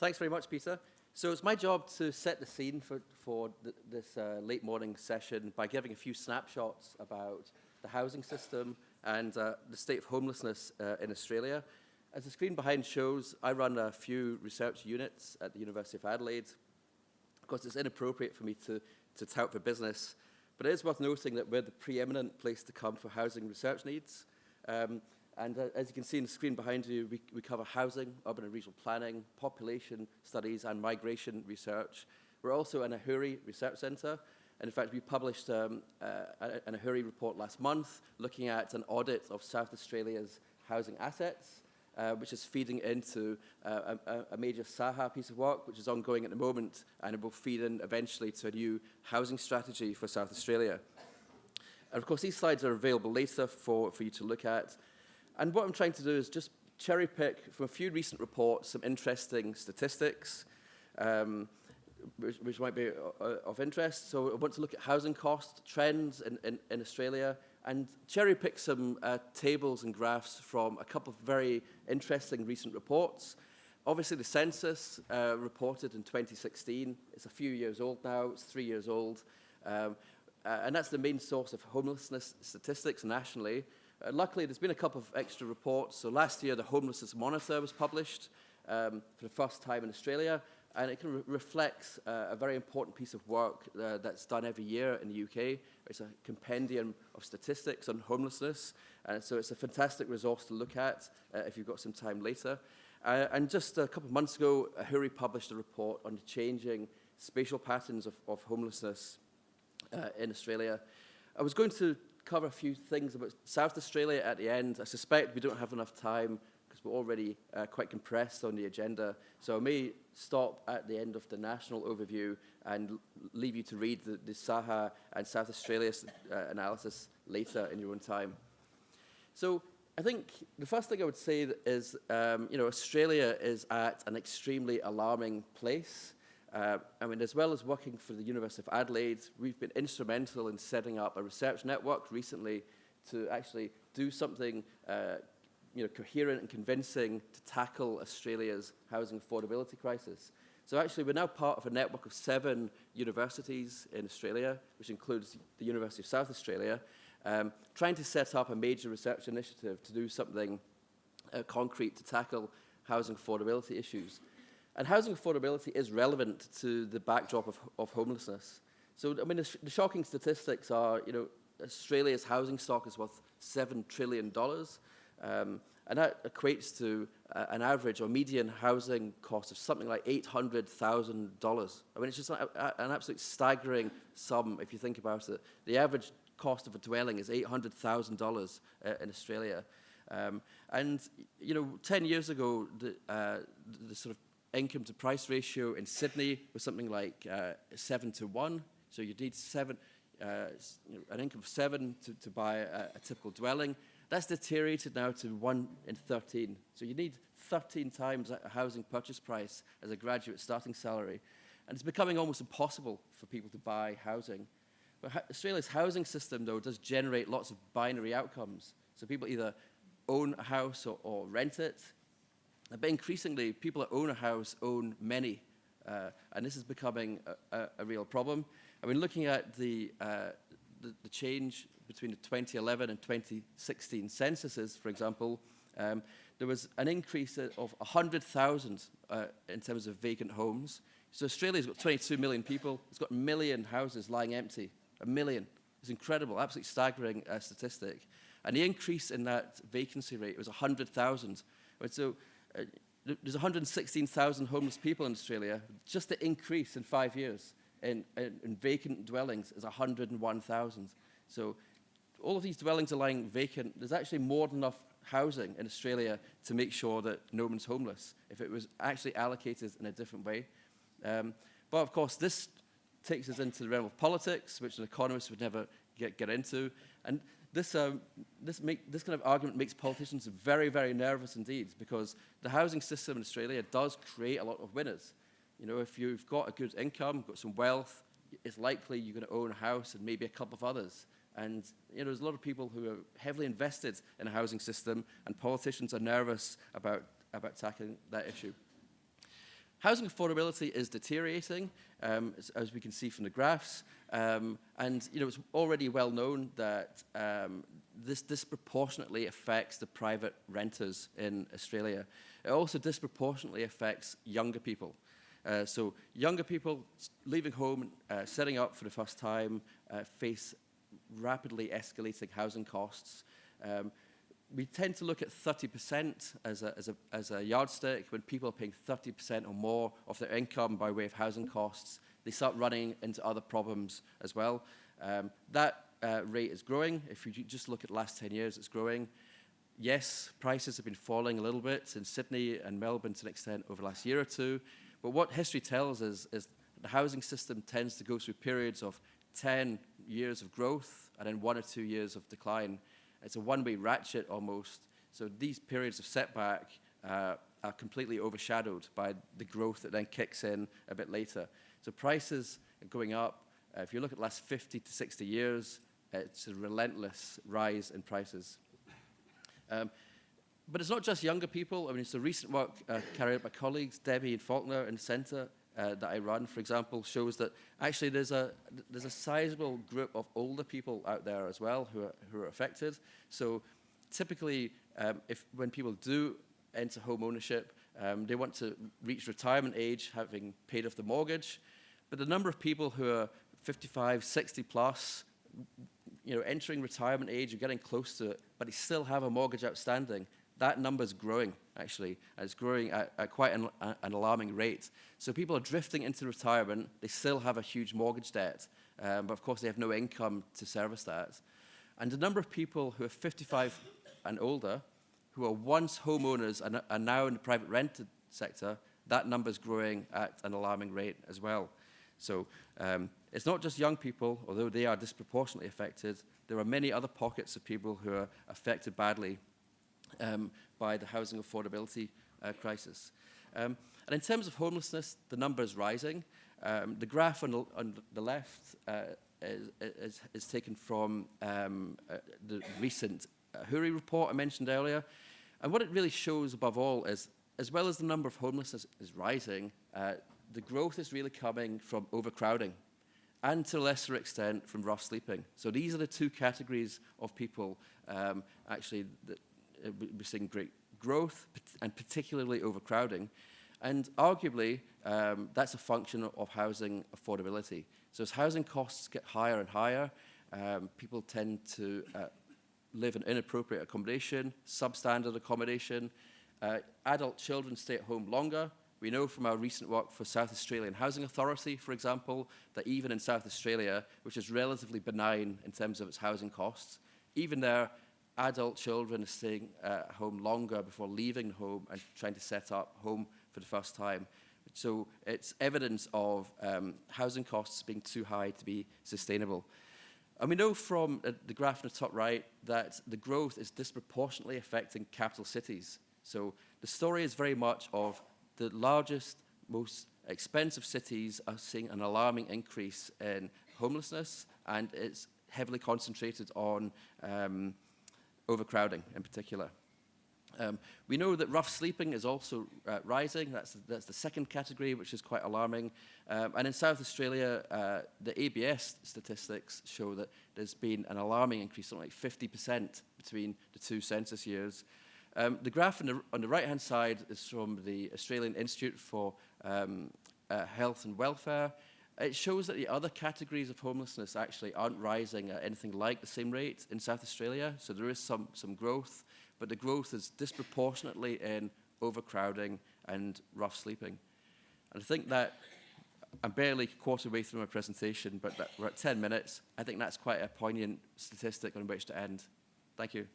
Thanks very much, Peter. So it's my job to set the scene for this late morning session by giving a few snapshots about the housing system and the state of homelessness in Australia. As the screen behind shows, I run a few research units at the University of Adelaide. Of course, it's inappropriate for me to tout for business, but it is worth noting that we're the preeminent place to come for housing research needs. And as you can see in the screen behind you, we cover housing, urban and regional planning, population studies, and migration research. We're also an Ahuri research centre. And in fact, we published an Ahuri report last month looking at an audit of South Australia's housing assets, which is feeding into a major SAHA piece of work, which is ongoing at the moment, and it will feed in eventually to a new housing strategy for South Australia. And of course, these slides are available later for you to look at. And what I'm trying to do is just cherry pick from a few recent reports some interesting statistics, which might be of interest. So I want to look at housing cost trends in Australia and cherry pick some tables and graphs from a couple of very interesting recent reports. Obviously, the census reported in 2016. It's a few years old now. It's 3 years old. And that's the main source of homelessness statistics nationally. Luckily, there's been a couple of extra reports. So last year, the Homelessness Monitor was published for the first time in Australia, and it reflects a very important piece of work that's done every year in the UK. It's a compendium of statistics on homelessness, and so it's a fantastic resource to look at if you've got some time later. And just a couple of months ago, Ahuri published a report on the changing spatial patterns of homelessness in Australia. I was going to cover a few things about South Australia at the end. I suspect we don't have enough time because we're already quite compressed on the agenda. So I may stop at the end of the national overview and leave you to read the SAHA and South Australia's analysis later in your own time. So I think the first thing I would say is, Australia is at an extremely alarming place. As well as working for the University of Adelaide, we've been instrumental in setting up a research network recently to actually do something coherent and convincing to tackle Australia's housing affordability crisis. So actually, we're now part of a network of 7 universities in Australia, which includes the University of South Australia, trying to set up a major research initiative to do something concrete to tackle housing affordability issues. And housing affordability is relevant to the backdrop of homelessness. So, the shocking statistics are, Australia's housing stock is worth $7 trillion, and that equates to an average or median housing cost of something like $800,000. It's just an absolute staggering sum if you think about it. The average cost of a dwelling is $800,000 in Australia. 10 years ago, the sort of income to price ratio in Sydney was something like 7 to 1. So you need an income of 7 to buy a typical dwelling. That's deteriorated now to 1 in 13. So you need 13 times a housing purchase price as a graduate starting salary. And it's becoming almost impossible for people to buy housing. But Australia's housing system, though, does generate lots of binary outcomes. So people either own a house or rent it. But increasingly, people that own a house own many, and this is becoming a real problem. Looking at the change between the 2011 and 2016 censuses, for example, there was an increase of 100,000 in terms of vacant homes. So Australia's got 22 million people. It's got 1 million houses lying empty. 1 million. It's incredible, absolutely staggering statistic. And the increase in that vacancy rate was 100,000. So there's 116,000 homeless people in Australia. Just the increase in 5 years in vacant dwellings is 101,000. So all of these dwellings are lying vacant. There's actually more than enough housing in Australia to make sure that no one's homeless if it was actually allocated in a different way. But of course, this takes us into the realm of politics, which an economist would never get into. And this kind of argument makes politicians very, very nervous indeed, because the housing system in Australia does create a lot of winners. If you've got a good income, got some wealth, it's likely you're going to own a house and maybe a couple of others. And there's a lot of people who are heavily invested in a housing system, and politicians are nervous about tackling that issue. Housing affordability is deteriorating, as we can see from the graphs, and it's already well known that this disproportionately affects the private renters in Australia. It also disproportionately affects younger people. So younger people leaving home, setting up for the first time, face rapidly escalating housing costs. We tend to look at 30% as a yardstick. When people are paying 30% or more of their income by way of housing costs, they start running into other problems as well. That rate is growing. If you just look at the last 10 years, it's growing. Yes, prices have been falling a little bit in Sydney and Melbourne to an extent over the last year or two. But what history tells us is the housing system tends to go through periods of 10 years of growth and then 1 or 2 years of decline. It's a one-way ratchet almost. So these periods of setback are completely overshadowed by the growth that then kicks in a bit later. So prices are going up. If you look at the last 50 to 60 years, it's a relentless rise in prices. But it's not just younger people. I mean, it's the recent work carried out by colleagues, Debbie and Faulkner in the centre that I run, for example, shows that actually there's a sizable group of older people out there as well who are affected. So typically, when people do enter home ownership, they want to reach retirement age having paid off the mortgage. But the number of people who are 55, 60 plus, entering retirement age or getting close to it, but they still have a mortgage outstanding, that number's growing, actually. And it's growing at quite an alarming rate. So people are drifting into retirement. They still have a huge mortgage debt, but of course they have no income to service that. And the number of people who are 55 and older, who are once homeowners and are now in the private rented sector, that number's growing at an alarming rate as well. So it's not just young people, although they are disproportionately affected. There are many other pockets of people who are affected badly by the housing affordability crisis. And in terms of homelessness, the number is rising. The graph on the left is taken from the recent Huri report I mentioned earlier. And what it really shows above all is, as well as the number of homelessness is rising, the growth is really coming from overcrowding and to a lesser extent from rough sleeping. So these are the two categories of people actually that we're seeing great growth and particularly overcrowding. And arguably, that's a function of housing affordability. So as housing costs get higher and higher, people tend to live in inappropriate accommodation, substandard accommodation. Adult children stay at home longer. We know from our recent work for South Australian Housing Authority, for example, that even in South Australia, which is relatively benign in terms of its housing costs, even there, adult children are staying at home longer before leaving home and trying to set up home for the first time. So it's evidence of housing costs being too high to be sustainable. And we know from the graph on the top right that the growth is disproportionately affecting capital cities. So the story is very much of the largest, most expensive cities are seeing an alarming increase in homelessness, and it's heavily concentrated on overcrowding in particular. We know that rough sleeping is also rising. That's the second category, which is quite alarming. And in South Australia, the ABS statistics show that there's been an alarming increase, something like 50% between the two census years. The graph on the right-hand side is from the Australian Institute for Health and Welfare. It shows that the other categories of homelessness actually aren't rising at anything like the same rate in South Australia. So there is some growth, but the growth is disproportionately in overcrowding and rough sleeping. And I think that I'm barely a quarter way through my presentation, but we're at 10 minutes. I think that's quite a poignant statistic on which to end. Thank you.